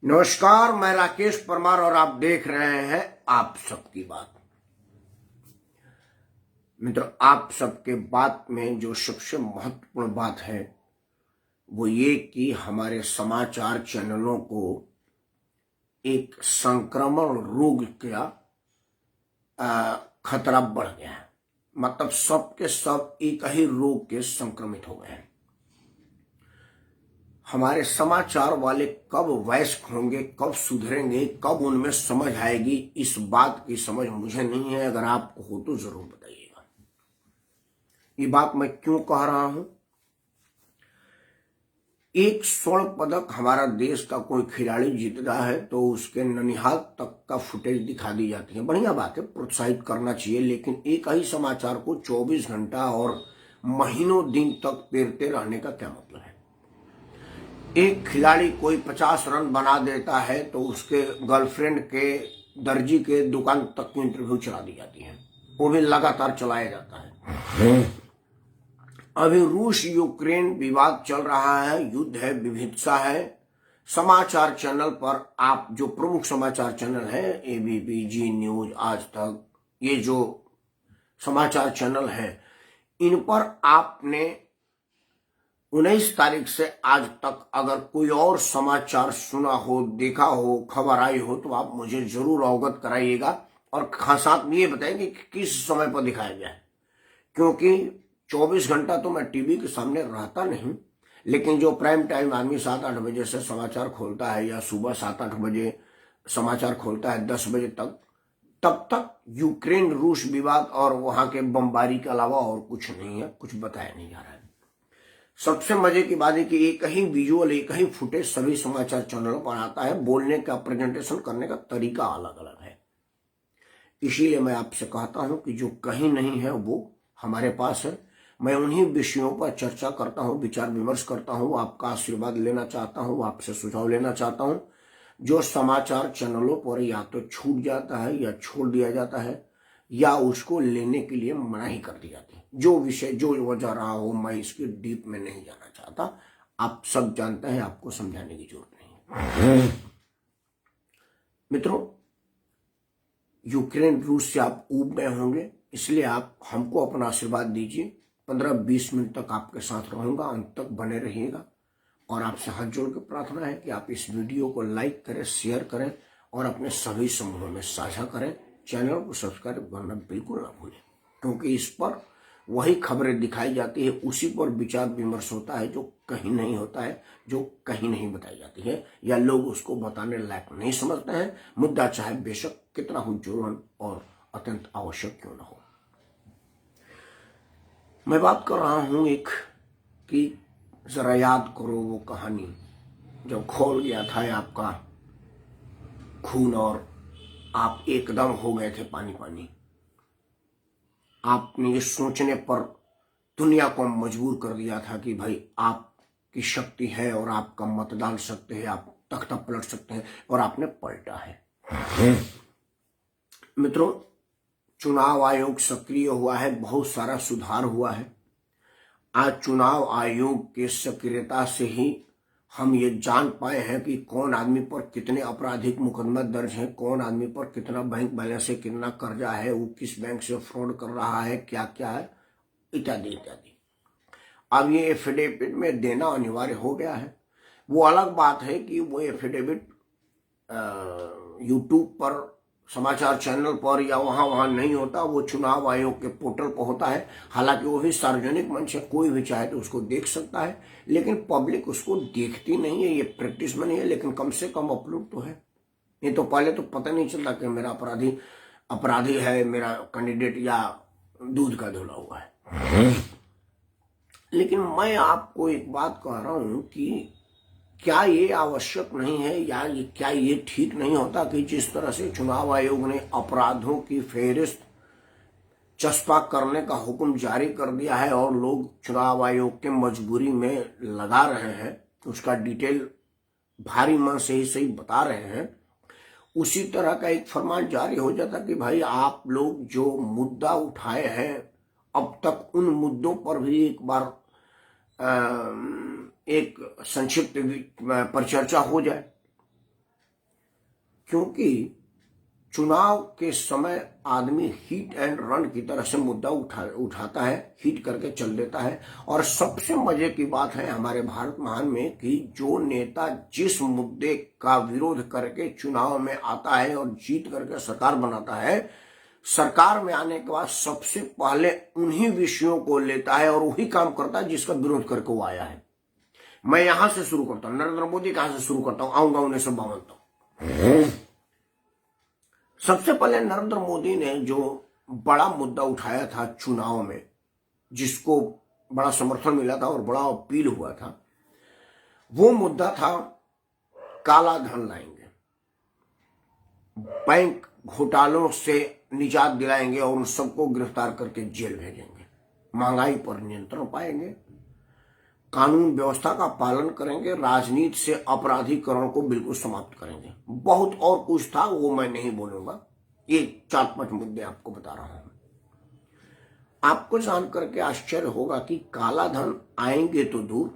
नमस्कार, मैं राकेश परमार और आप देख रहे हैं आप सबकी बात। मित्र, आप सबके बात में जो सबसे महत्वपूर्ण बात है वो ये कि हमारे समाचार चैनलों को एक संक्रमण रोग का खतरा बढ़ गया है। मतलब सबके सब एक ही रोग के संक्रमित हो गए हैं। हमारे समाचार वाले कब वयस्क होंगे, कब सुधरेंगे, कब उनमें समझ आएगी, इस बात की समझ मुझे नहीं है। अगर आपको हो तो जरूर बताइएगा। ये बात मैं क्यों कह रहा हूं? एक स्वर्ण पदक हमारा देश का कोई खिलाड़ी जीतता है तो उसके ननिहाल तक का फुटेज दिखा दी जाती है। बढ़िया बात है, प्रोत्साहित करना चाहिए। लेकिन एक ही समाचार को 24 घंटा और महीनों दिन तक पेरते रहने का क्या मतलब है? एक खिलाड़ी कोई 50 रन बना देता है तो उसके गर्लफ्रेंड के दर्जी के दुकान तक की इंटरव्यू चला दी जाती है, वो भी लगातार चलाया जाता है। अभी रूस यूक्रेन विवाद चल रहा है, युद्ध है, विभिन्नता है। समाचार चैनल पर आप जो प्रमुख समाचार चैनल है, एबीपी, जी न्यूज, आज तक, ये जो समाचार चैनल है, इन पर आपने 19 तारीख से आज तक अगर कोई और समाचार सुना हो, देखा हो, खबर आई हो तो आप मुझे जरूर अवगत कराइएगा और साथ में ये बताएंगे कि किस समय पर दिखाया गया है। क्योंकि 24 घंटा तो मैं टीवी के सामने रहता नहीं, लेकिन जो प्राइम टाइम आदमी 7-8 बजे से समाचार खोलता है या सुबह 7-8 बजे समाचार खोलता है 10 बजे तक, तब तक यूक्रेन रूस विवाद और वहां के बमबारी के अलावा और कुछ नहीं है, कुछ बताया नहीं जा रहा है। सबसे मजे की बात है कि एक ही विजुअल, एक ही फुटेज सभी समाचार चैनलों पर आता है। बोलने का, प्रेजेंटेशन करने का तरीका अलग अलग है। इसीलिए मैं आपसे कहता हूं कि जो कहीं नहीं है वो हमारे पास है। मैं उन्हीं विषयों पर चर्चा करता हूं, विचार विमर्श करता हूं, आपका आशीर्वाद लेना चाहता हूं, आपसे सुझाव लेना चाहता हूं। जो समाचार चैनलों पर या तो छूट जाता है या छोड़ दिया जाता है या उसको लेने के लिए मनाही कर दी जाती है, जो विषय जो वजह रहा हो, मैं इसके डीप में नहीं जाना चाहता। आप सब जानते हैं, आपको समझाने की जरूरत नहीं है। मित्रों, यूक्रेन रूस से आप ऊब गए होंगे, इसलिए आप हमको अपना आशीर्वाद दीजिए। 15-20 मिनट तक आपके साथ रहूंगा, अंत तक बने रहिएगा। और आपसे हाथ जोड़ के प्रार्थना है कि आप इस वीडियो को लाइक करें, शेयर करें और अपने सभी समूहों में साझा करें। चैनल को सब्सक्राइब करना बिल्कुल ना भूलें, क्योंकि इस पर वही खबरें दिखाई जाती है, उसी पर विचार विमर्श होता है जो कहीं नहीं होता है, जो कहीं नहीं बताई जाती है, या लोग उसको बताने लायक नहीं समझते हैं। मुद्दा चाहे बेशक कितना हो जुर्म और अत्यंत आवश्यक क्यों ना हो। मैं बात कर रहा हूं एक कि जरा याद करो वो कहानी जब खोल गया था आपका खून और आप एकदम हो गए थे पानी पानी। आपने ये सोचने पर दुनिया को मजबूर कर दिया था कि भाई आपकी शक्ति है और आपका मत डाल सकते हैं, आप तख्ता पलट सकते हैं, और आपने पलटा है। मित्रों, चुनाव आयोग सक्रिय हुआ है, बहुत सारा सुधार हुआ है। आज चुनाव आयोग की सक्रियता से ही हम ये जान पाए हैं कि कौन आदमी पर कितने आपराधिक मुकदमा दर्ज है, कौन आदमी पर कितना बैंक बैलेंस है, कितना कर्जा है, वो किस बैंक से फ्रॉड कर रहा है, क्या क्या है, इत्यादि इत्यादि। अब ये एफिडेविट में देना अनिवार्य हो गया है। वो अलग बात है कि वो एफिडेविट यूट्यूब पर, समाचार चैनल पर या वहां नहीं होता, वो चुनाव आयोग के पोर्टल पर होता है। हालांकि वो भी सार्वजनिक मंच है, कोई भी चाहे तो उसको देख सकता है, लेकिन पब्लिक उसको देखती नहीं है। ये प्रैक्टिस में नहीं है, लेकिन कम से कम अपलोड तो है। नहीं तो पहले तो पता नहीं चलता कि मेरा अपराधी है, मेरा कैंडिडेट या दूध का धुला हुआ है। लेकिन मैं आपको एक बात कह रहा हूं कि क्या ये आवश्यक नहीं है या क्या ये ठीक नहीं होता कि जिस तरह से चुनाव आयोग ने अपराधों की फेहरिस्त चस्पा करने का हुक्म जारी कर दिया है और लोग चुनाव आयोग के मजबूरी में लगा रहे हैं, उसका डिटेल भारी मन से ही सही बता रहे हैं, उसी तरह का एक फरमान जारी हो जाता कि भाई आप लोग जो मुद्दा उठाए हैं, अब तक उन मुद्दों पर भी एक बार एक संक्षिप्त परिचर्चा हो जाए। क्योंकि चुनाव के समय आदमी हिट एंड रन की तरह से मुद्दा उठाता है, हिट करके चल देता है। और सबसे मजे की बात है हमारे भारत महान में कि जो नेता जिस मुद्दे का विरोध करके चुनाव में आता है और जीत करके सरकार बनाता है, सरकार में आने के बाद सबसे पहले उन्हीं विषयों को लेता है और वही काम करता है जिसका विरोध करके वो आया है। मैं यहां से शुरू करता हूं, नरेंद्र मोदी कहां से शुरू करता हूं, आऊंगा 1952 तक। सबसे पहले नरेंद्र मोदी ने जो बड़ा मुद्दा उठाया था चुनाव में, जिसको बड़ा समर्थन मिला था और बड़ा अपील हुआ था, वो मुद्दा था काला धन लाएंगे, बैंक घोटालों से निजात दिलाएंगे और उन सबको गिरफ्तार करके जेल भेजेंगे, महंगाई पर नियंत्रण पाएंगे, कानून व्यवस्था का पालन करेंगे, राजनीति से अपराधीकरण को बिल्कुल समाप्त करेंगे। बहुत और कुछ था, वो मैं नहीं बोलूंगा, ये 4-5 मुद्दे आपको बता रहा हूं। आपको जान करके आश्चर्य होगा कि काला धन आएंगे तो दूर,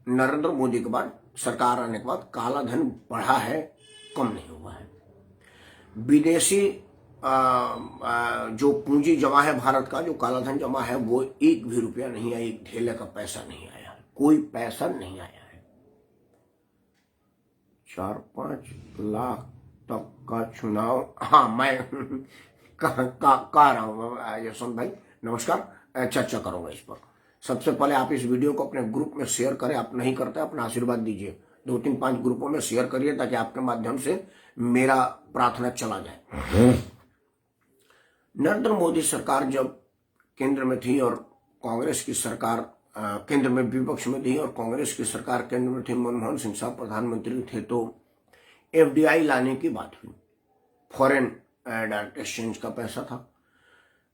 नरेंद्र मोदी के बाद सरकार आने के बाद काला धन बढ़ा है, कम नहीं हुआ है। विदेशी जो पूंजी जमा है भारत का, जो काला धन जमा है, वो 1 भी रुपया नहीं आया, एक ढेले का पैसा नहीं आया, कोई पैसा नहीं आया है। 4-5 लाख तक का चुनाव, हाँ मैं कह रहा हूं यशवंत भाई, नमस्कार, चर्चा करूंगा इस पर। सबसे पहले आप इस वीडियो को अपने ग्रुप में शेयर करें, आप नहीं करते अपना आशीर्वाद दीजिए, 2-3-5 ग्रुपों में शेयर करिए ताकि आपके माध्यम से मेरा प्रार्थना चला जाए। नरेंद्र मोदी सरकार जब केंद्र में थी और कांग्रेस की सरकार केंद्र में विपक्ष में थी और कांग्रेस की सरकार केंद्र में थी, मनमोहन सिंह साहब प्रधानमंत्री थे, तो एफडीआई लाने की बात हुई, फॉरेन डायरेक्ट एक्सचेंज का पैसा था।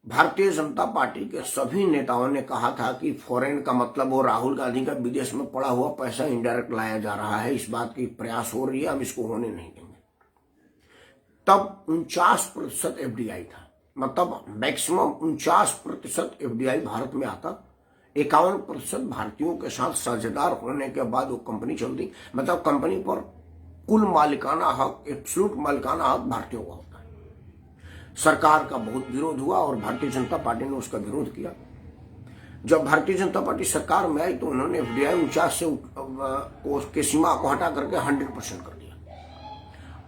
भारतीय जनता पार्टी के सभी नेताओं ने कहा था कि फॉरेन का मतलब वो राहुल गांधी का विदेश में पड़ा हुआ पैसा इनडायरेक्ट लाया जा रहा है, इस बात की प्रयास हो रही है, हम इसको होने नहीं देंगे। तब 49% एफडीआई था, मतलब मैक्सिमम 49% एफडीआई भारत में आता, 51% भारतीयों के साथ साझेदार होने के बाद वो कंपनी चलती, मतलब कंपनी पर कुल मालिकाना हक, एब्सोल्यूट मालिकाना हक भारतीयों का होता है। सरकार का बहुत विरोध हुआ और भारतीय जनता पार्टी ने उसका विरोध किया। जब भारतीय जनता पार्टी सरकार में आई तो उन्होंने एफडीआई 49 से सीमा को हटा करके 100% कर दिया।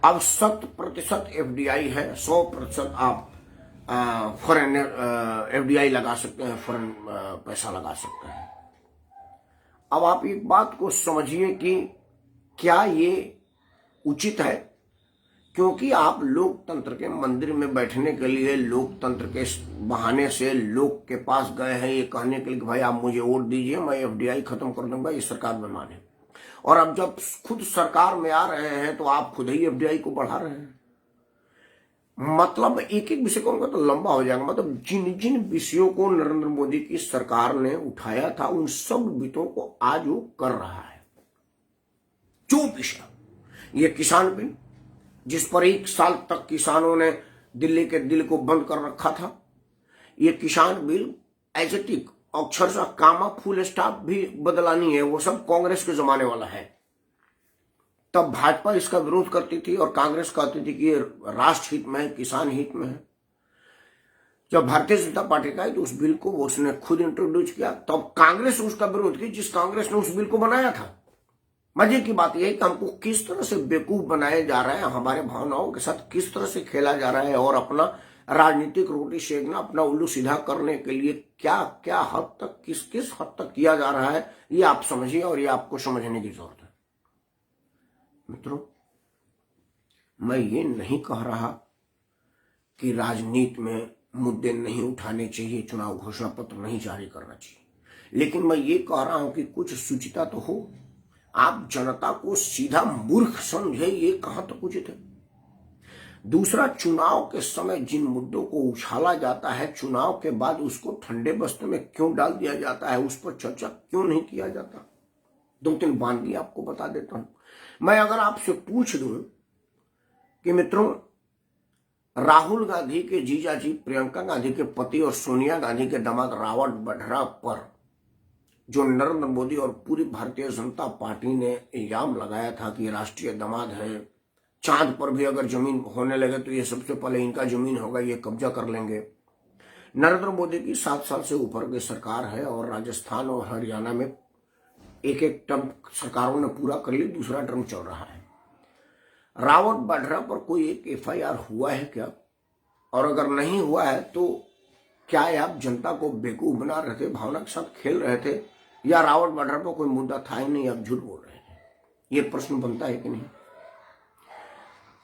अब 100% एफडीआई है, 100% आप फॉरेन एफडीआई लगा सकते हैं, फॉरेन पैसा लगा सकते हैं। अब आप एक बात को समझिए कि क्या ये उचित है, क्योंकि आप लोकतंत्र के मंदिर में बैठने के लिए लोकतंत्र के बहाने से लोग के पास गए हैं ये कहने के लिए कि भाई आप मुझे वोट दीजिए, मैं एफडीआई खत्म कर दूंगा, ये सरकार में माने। और अब जब खुद सरकार में आ रहे हैं तो आप खुद ही एफडीआई को बढ़ा रहे हैं। मतलब एक एक विषय कहूंगा तो लंबा हो जाएगा। मतलब जिन जिन विषयों को नरेंद्र मोदी की सरकार ने उठाया था उन सब विषयों को आज वो कर रहा है। जो विषय, ये किसान बिल जिस पर 1 साल तक किसानों ने दिल्ली के दिल को बंद कर रखा था, ये किसान बिल एजेटिक अक्षरशः कामा फुल स्टॉप भी बदला नहीं है, वो सब कांग्रेस के जमाने वाला है। तब भाजपा इसका विरोध करती थी और कांग्रेस कहती थी कि ये राष्ट्र हित में है, किसान हित में है। जब भारतीय जनता पार्टी का है तो उस बिल को उसने खुद इंट्रोड्यूस किया, तब कांग्रेस उसका विरोध की जिस कांग्रेस ने उस बिल को बनाया था। मजे की बात यह है कि हमको किस तरह से बेवकूफ बनाया जा रहा है, हमारे भावनाओं के साथ किस तरह से खेला जा रहा है और अपना राजनीतिक रोटी सेकना, अपना उल्लू सीधा करने के लिए क्या क्या हद तक, किस किस हद तक किया जा रहा है, ये आप समझिए और ये आपको समझने की जरूरत है। मित्रों, मैं ये नहीं कह रहा कि राजनीति में मुद्दे नहीं उठाने चाहिए, चुनाव घोषणा पत्र नहीं जारी करना चाहिए, लेकिन मैं ये कह रहा हूं कि कुछ शुचिता तो हो। आप जनता को सीधा मूर्ख समझे, ये कहां तक उचित है। दूसरा, चुनाव के समय जिन मुद्दों को उछाला जाता है, चुनाव के बाद उसको ठंडे बस्ते में क्यों डाल दिया जाता है, उस पर चर्चा क्यों नहीं किया जाता। 2-3 बात आपको बता देता हूं। मैं अगर आपसे पूछ दूं कि मित्रों, राहुल गांधी के जीजाजी प्रियंका गांधी के पति और सोनिया गांधी के दामाद रावत वड्रा पर जो नरेंद्र मोदी और पूरी भारतीय जनता पार्टी ने इल्जाम लगाया था कि राष्ट्रीय दामाद है, चांद पर भी अगर जमीन होने लगे तो ये सबसे पहले इनका जमीन होगा, ये कब्जा कर लेंगे। नरेंद्र मोदी की 7 साल से ऊपर की सरकार है और राजस्थान और हरियाणा में एक एक टर्म सरकारों ने पूरा कर ली, दूसरा टर्म चल रहा है। रावत बाड्रा पर कोई एक एफआईआर हुआ है क्या? और अगर नहीं हुआ है तो क्या आप जनता को बेवकूफ बना रहे थे, भावना के साथ खेल रहे थे, या रावत बाड्रा पर कोई मुद्दा था ही नहीं, आप झूठ बोल रहे थे? ये प्रश्न बनता है कि नहीं?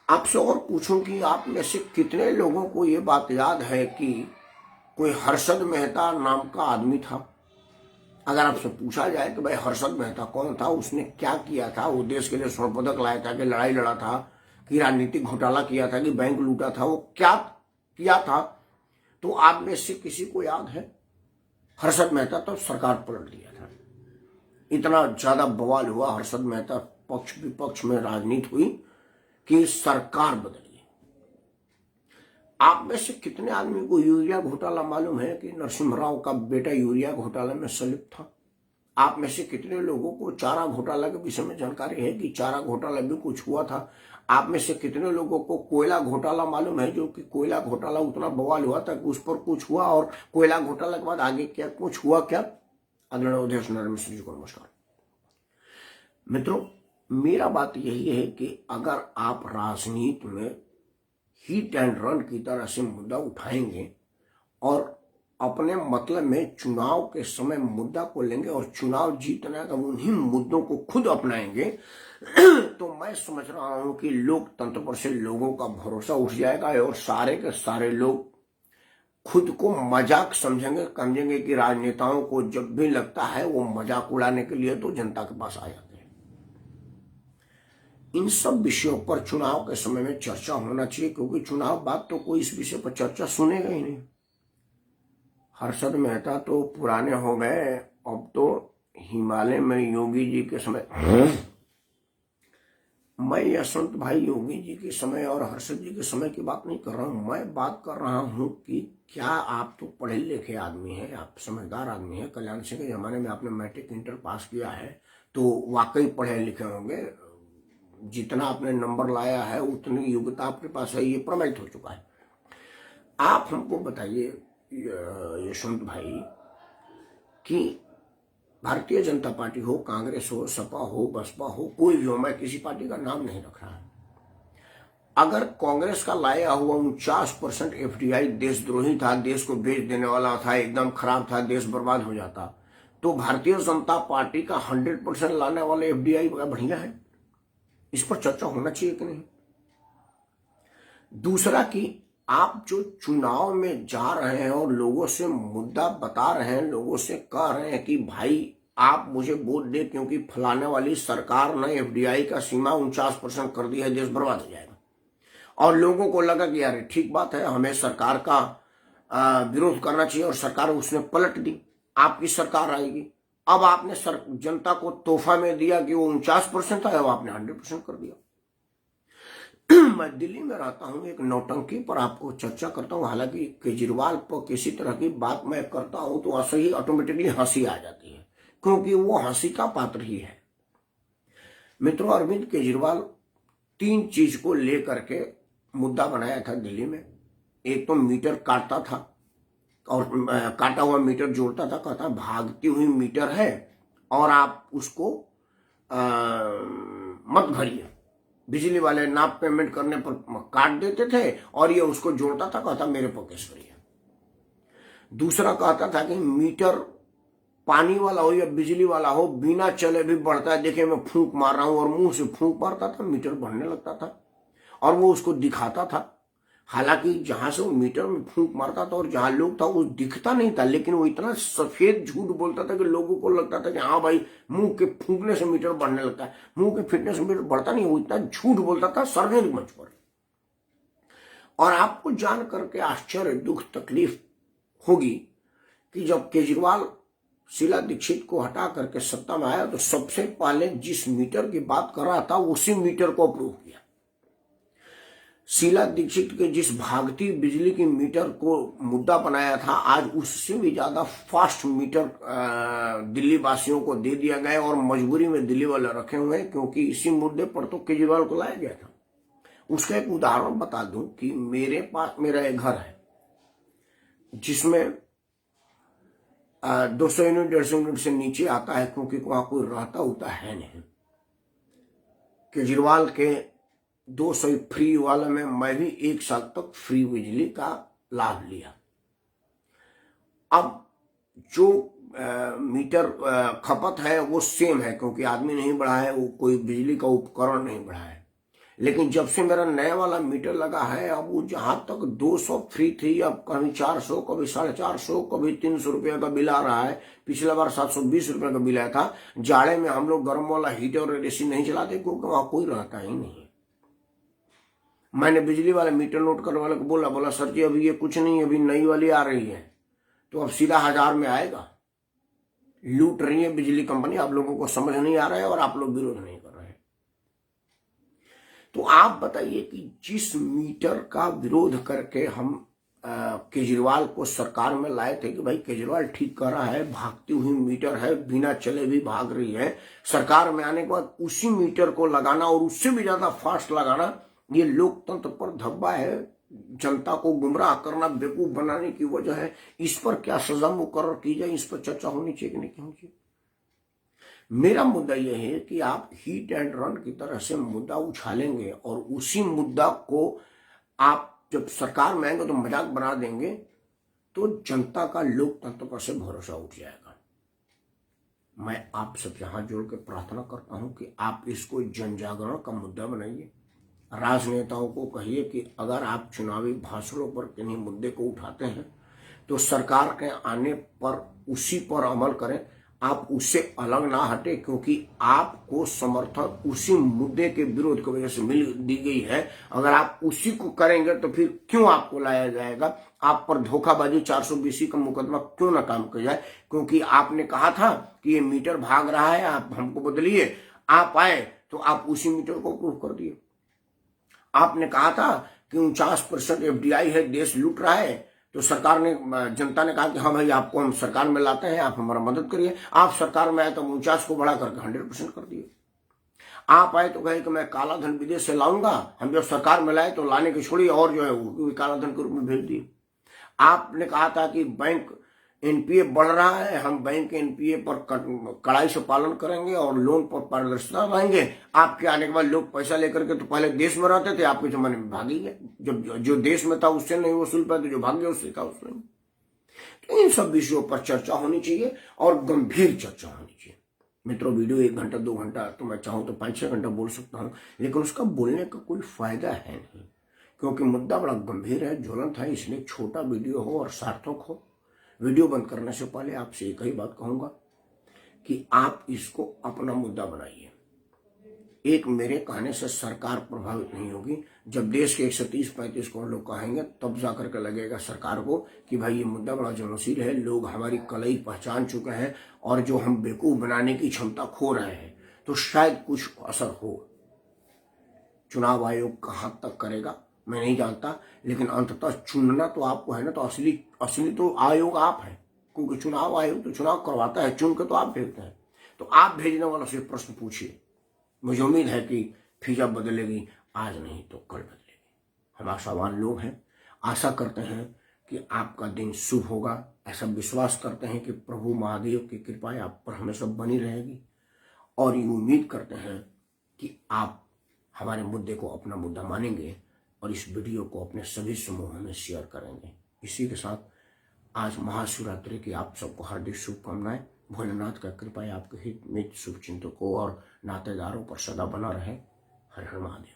आपसे और पूछूं कि आप में से कितने लोगों को ये बात याद है कि कोई हर्षद मेहता नाम का आदमी था? अगर आपसे पूछा जाए कि भाई हर्षद मेहता कौन था, उसने क्या किया था, वो देश के लिए स्वर्ण पदक लाया था कि लड़ाई लड़ा था कि राजनीतिक घोटाला किया था कि बैंक लूटा था, वो क्या किया था, तो आप में से किसी को याद है? हर्षद मेहता तो सरकार पलट दिया था, इतना ज्यादा बवाल हुआ हर्षद मेहता पक्ष विपक्ष में राजनीति हुई कि सरकार बदल गई। आप में से कितने आदमी को यूरिया घोटाला मालूम है कि नरसिम्हा राव का बेटा यूरिया घोटाला में संलिप्त था? आप में से कितने लोगों को चारा घोटाला के विषय में जानकारी है कि चारा घोटाला भी कुछ हुआ था? आप में से कितने लोगों को कोयला घोटाला मालूम है, जो कि कोयला घोटाला उतना बवाल हुआ था कि उस पर कुछ हुआ, और कोयला घोटाला के बाद आगे क्या कुछ हुआ क्या? आदरणीय अध्यक्ष नरेंद्र मिश्र जी को नमस्कार। मित्रों, मेरा बात यही है कि अगर आप राजनीति में हिट एंड रन की तरह से मुद्दा उठाएंगे और अपने मतलब में चुनाव के समय मुद्दा को लेंगे और चुनाव जीतना है तो उन्हीं मुद्दों को खुद अपनाएंगे, तो मैं समझ रहा हूं कि लोकतंत्र पर से लोगों का भरोसा उठ जाएगा और सारे के सारे लोग खुद को मजाक समझेंगे कि राजनेताओं को जब भी लगता है वो मजाक उड़ाने के लिए तो जनता के पास आ जाते हैं। इन सब विषयों पर चुनाव के समय में चर्चा होना चाहिए, क्योंकि चुनाव बाद तो कोई इस विषय पर चर्चा सुनेगा ही नहीं। हर्षद मेहता तो पुराने हो गए, अब तो हिमालय में योगी जी के समय, मैं यशवंत भाई योगी जी के समय और हर्षद जी के समय की बात नहीं कर रहा हूं। मैं बात कर रहा हूं कि क्या आप तो पढ़े लिखे आदमी हैं, आप समझदार आदमी हैं, कल्याण सिंह के जमाने में आपने मैट्रिक इंटर पास किया है तो वाकई पढ़े लिखे होंगे, जितना आपने नंबर लाया है उतनी योग्यता आपके पास है, ये प्रमाणित हो चुका है। आप हमको बताइए यशवंत भाई कि भारतीय जनता पार्टी हो, कांग्रेस हो, सपा हो, बसपा हो, कोई भी हो, मैं किसी पार्टी का नाम नहीं रख रहा, अगर कांग्रेस का लाया हुआ 49% एफडीआई देशद्रोही था, देश को बेच देने वाला था, एकदम खराब था, देश बर्बाद हो जाता, तो भारतीय जनता पार्टी का 100% लाने वाले एफडीआई बढ़िया है? इस पर चर्चा होना चाहिए कि नहीं? दूसरा कि आप जो चुनाव में जा रहे हैं और लोगों से मुद्दा बता रहे हैं, लोगों से कह रहे हैं कि भाई आप मुझे वोट दे क्योंकि फलाने वाली सरकार ने एफडीआई का सीमा 49% कर दिया है, देश बर्बाद हो जाएगा, और लोगों को लगा कि यार ठीक बात है, हमें सरकार का विरोध करना चाहिए, और सरकार उसने पलट दी, आपकी सरकार आएगी। अब आपने जनता को तोहफा में दिया कि वो 49% था, अब आपने 100% कर दिया। मैं दिल्ली में रहता हूं, एक नौटंकी पर आपको चर्चा करता हूं, हालांकि केजरीवाल पर किसी तरह की बात मैं करता हूं तो ऐसे ही ऑटोमेटिकली हंसी आ जाती है, क्योंकि वो हंसी का पात्र ही है। मित्रों, अरविंद केजरीवाल 3 चीज को लेकर के मुद्दा बनाया था दिल्ली में। एक तो मीटर काटता था और काटा हुआ मीटर जोड़ता था, कहता भागती हुई मीटर है और आप उसको मत भरिए, बिजली वाले नाप पेमेंट करने पर काट देते थे और ये उसको जोड़ता था, कहता मेरे पर केस करिए। दूसरा कहता था कि मीटर पानी वाला हो या बिजली वाला हो, बिना चले भी बढ़ता है, देखिए मैं फूंक मार रहा हूं, और मुंह से फूंक मारता था, मीटर बढ़ने लगता था और वो उसको दिखाता था। हालांकि जहां से वो मीटर में फूंक मारता था और जहां लोग था वो दिखता नहीं था, लेकिन वो इतना सफेद झूठ बोलता था कि लोगों को लगता था कि हाँ भाई मुंह के फूंकने से मीटर बढ़ने लगता है। मुंह के फूंकने से मीटर बढ़ता नहीं, वो इतना झूठ बोलता था सार्वजनिक मंच पर। और आपको जान करके आश्चर्य, दुख, तकलीफ होगी कि जब केजरीवाल शीला दीक्षित को हटा करके सत्ता में आया तो सबसे पहले जिस मीटर की बात कर रहा था उसी मीटर को अप्रूव किया। शीला दीक्षित के जिस भागती बिजली की मीटर को मुद्दा बनाया था, आज उससे भी ज्यादा फास्ट मीटर दिल्ली वासियों को दे दिया गया और मजबूरी में दिल्ली वाले रखे हुए हैं, क्योंकि इसी मुद्दे पर तो केजरीवाल को लाया गया था। उसका एक उदाहरण बता दूं कि मेरे पास मेरा एक घर है जिसमें 200 यूनिट 150 यूनिट से नीचे आता है, क्योंकि वहां कोई रहता होता है नहीं। केजरीवाल के 200 फ्री वाले में मैं भी 1 साल तक फ्री बिजली का लाभ लिया। अब जो मीटर खपत है वो सेम है, क्योंकि आदमी नहीं बढ़ा है, वो कोई बिजली का उपकरण नहीं बढ़ा है। लेकिन जब से मेरा नया वाला मीटर लगा है, अब वो जहां तक 200 फ्री थी, अब कभी 400, कभी 450, कभी 300 रुपये का बिल आ रहा है। पिछला बार 720 रुपये का बिल आया था। जाड़े में हम लोग गर्म वाला हीटर और एसी नहीं चलाते, क्योंकि वहां कोई रहता ही नहीं। मैंने बिजली वाले मीटर नोट करने वाले को बोला सर जी अभी ये कुछ नहीं, अभी नई वाली आ रही है, तो अब सीधा 1000 में आएगा। लूट रही है बिजली कंपनी, आप लोगों को समझ नहीं आ रहा है और आप लोग विरोध नहीं कर रहे हैं। तो आप बताइए कि जिस मीटर का विरोध करके हम केजरीवाल को सरकार में लाए थे कि भाई केजरीवाल ठीक कर रहा है, भागती हुई मीटर है, बिना चले भी भाग रही है, सरकार में आने के बाद उसी मीटर को लगाना और उससे भी ज्यादा फास्ट लगाना, ये लोकतंत्र पर धब्बा है, जनता को गुमराह करना, बेवकूफ बनाने की वजह है। इस पर क्या सजा मुकर्रर की जाए, इस पर चर्चा होनी चाहिए कि नहीं होनी चाहिए। मेरा मुद्दा यह है कि आप हिट एंड रन की तरह से मुद्दा उछालेंगे और उसी मुद्दा को आप जब सरकार में आएंगे तो मजाक बना देंगे, तो जनता का लोकतंत्र पर से भरोसा उठ जाएगा। मैं आप सब हाथ जोड़ के प्रार्थना करता हूं कि आप इसको जन जागरण का मुद्दा बनाइए। राजनेताओं को कहिए कि अगर आप चुनावी भाषणों पर किन्हीं मुद्दे को उठाते हैं तो सरकार के आने पर उसी पर अमल करें, आप उससे अलग ना हटे, क्योंकि आपको समर्थन उसी मुद्दे के विरोध की वजह से मिल दी गई है। अगर आप उसी को करेंगे तो फिर क्यों आपको लाया जाएगा, आप पर धोखाबाजी 420 का मुकदमा क्यों ना काम किया जाए, क्योंकि आपने कहा था कि ये मीटर भाग रहा है, आप हमको बदलिए, आप आए तो आप उसी मीटर को अप्रूव कर दिए। आपने कहा था कि 49% FDI है, देश लूट रहा है, तो सरकार ने, जनता ने कहा कि हाँ भाई आपको हम सरकार में लाते हैं, आप हमारा मदद करिए। आप सरकार में आए तो 49 को बढ़ा करके 100% कर दिए। आप आए तो कहे कि मैं काला धन विदेश से लाऊंगा, हम जब सरकार में लाए तो लाने की छोड़ी और जो है वो काला धन के रूप में भेज दिए। आपने कहा था कि बैंक NPA बढ़ रहा है, हम बैंक के NPA पर कड़ाई से पालन करेंगे और लोन पर पारदर्शिता लाएंगे। आपके आने के बाद लोग पैसा लेकर के तो पहले देश में रहते थे, आपके जमाने में भाग ही गए। जब जो देश में था उससे नहीं वसूल पाए तो जो भाग गया उससे था उससे। तो इन सब विषयों पर चर्चा होनी चाहिए और गंभीर चर्चा होनी चाहिए। मित्रों, वीडियो 1 घंटा 2 घंटा तो मैं चाहूं तो 5-6 घंटा बोल सकता हूं, लेकिन उसका बोलने का कोई फायदा है नहीं, क्योंकि मुद्दा बड़ा गंभीर है, ज्वलंत है। इसलिए छोटा वीडियो हो और सार्थक हो। वीडियो बंद करने से पहले आपसे एक ही बात कहूंगा कि आप इसको अपना मुद्दा बनाइए। एक मेरे कहने से सरकार प्रभावित नहीं होगी। जब देश के 130-135 करोड़ लोग कहेंगे तब जाकर के लगेगा सरकार को कि भाई ये मुद्दा बड़ा ज्वलनशील है, लोग हमारी कलई पहचान चुके हैं और जो हम बेवकूफ बनाने की क्षमता खो रहे हैं, तो शायद कुछ असर हो। चुनाव आयोग कहां तक करेगा मैं नहीं जानता, लेकिन अंततः चुनना तो आपको है ना, तो असली तो आयोग आप है, क्योंकि चुनाव आयोग तो चुनाव करवाता है, चुन के तो आप भेजते हैं। तो आप भेजने वाला से प्रश्न पूछिए। मुझे उम्मीद है कि फिजा बदलेगी, आज नहीं तो कल बदलेगी। हम आशावान लोग हैं, आशा करते हैं कि आपका दिन शुभ होगा। ऐसा विश्वास करते हैं कि प्रभु महादेव की कृपा आप पर हमेशा बनी रहेगी, और ये उम्मीद करते हैं कि आप हमारे मुद्दे को अपना मुद्दा मानेंगे और इस वीडियो को अपने सभी समूहों में शेयर करेंगे। इसी के साथ आज महाशिवरात्रि की आप सबको हार्दिक शुभकामनाएं। भोलेनाथ का कृपा आपके हित मित्र शुभचिंतकों और नातेदारों पर सदा बना रहे। हर हर महादेव।